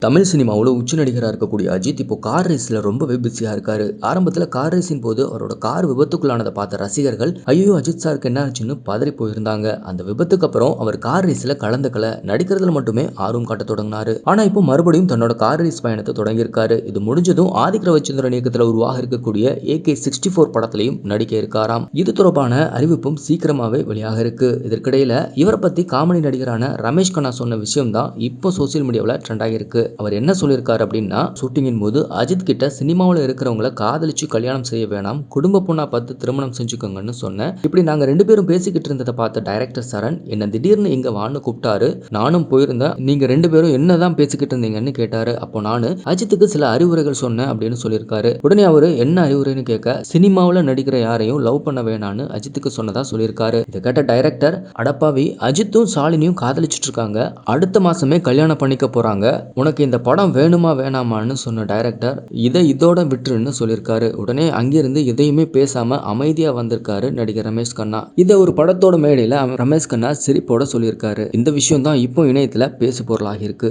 தமிழ் சினிமாவில் உச்ச நடிகராக இருக்கக்கூடிய அஜித் இப்போ கார் ரேஸில் ரொம்பவே பிஸியாக இருக்காரு. ஆரம்பத்தில் கார் ரேஸின் போது அவரோட கார் விபத்துக்குள்ளானதை பார்த்த ரசிகர்கள் ஐயோ அஜித் சாருக்கு என்ன ஆச்சுன்னு பதறி போயிருந்தாங்க. அந்த விபத்துக்கு அப்புறம் அவர் கார் ரேஸில் கலந்துக்கல, நடிக்கிறதுல மட்டுமே ஆர்வம் காட்ட தொடங்கினாரு. ஆனால் இப்போ மறுபடியும் தன்னோட கார் ரேஸ் பயணத்தை தொடங்கியிருக்காரு. இது முடிஞ்சதும் ஆதிக் ரவிச்சந்திரன் இயக்கத்தில் உருவாக இருக்கக்கூடிய AK64 படத்திலையும் நடிக்க இருக்காராம். இது தொடர்பான அறிவிப்பும் சீக்கிரமாவே வெளியாக இருக்கு. இதற்கிடையில இவரை பத்தி காமெடி நடிகரான ரமேஷ் கண்ணா சொன்ன விஷயம் தான் இப்போ சோசியல் மீடியாவில் ட்ரெண்ட் ஆகியிருக்கு. அவர் என்ன சொல்லியிருக்காரு அப்படின்னா, ஷூட்டிங்கின் போது அஜித் கிட்ட சினிமாவில் இருக்கிறவங்களை காதலிச்சு கல்யாணம் செய்ய வேணாம், குடும்ப பொண்ணா பார்த்து திருமணம் செஞ்சுக்கோங்கன்னு சொன்னேன். இப்படி நாங்க 2 பேரும் பேசிக்கிட்டு இருந்ததை பார்த்த டைரக்டர் சரண் என்ன திடீர்னு இங்க வான்னு கூப்பிட்டாரு. நானும் போயிருந்தேன். நீங்க 2 பேரும் என்னதான் பேசிக்கிட்டு இருந்தீங்கன்னு கேட்டாரு. அப்போ நானு அஜித்துக்கு சில அறிவுரைகள் சொன்னேன் அப்படின்னு சொல்லியிருக்காரு. உடனே அவரு என்ன அறிவுரைன்னு கேட்க, சினிமாவில் நடிக்கிற யாரையும் லவ் பண்ண வேணான்னு அஜித்துக்கு சொன்னதா சொல்லியிருக்காரு. இதை கேட்ட டைரக்டர், அடப்பாவி அஜித்தும் ஷாலினியும் காதலிச்சுட்டு இருக்காங்க, அடுத்த மாசமே கல்யாணம் பண்ணிக்க போறாங்க, உனக்கு இந்த படம் வேணுமா வேணாமான்னு சொன்ன டைரக்டர் இதோட விட்டுருன்னு சொல்லியிருக்காரு. உடனே அங்கிருந்து எதையுமே பேசாம அமைதியா வந்திருக்காரு நடிகர் ரமேஷ் கண்ணா. இதை ஒரு படத்தோட மேடையில ரமேஷ் கண்ணா சிரிப்போட சொல்லியிருக்காரு. இந்த விஷயம் தான் இப்போ இணையத்துல பேசு பொருளாகி இருக்கு.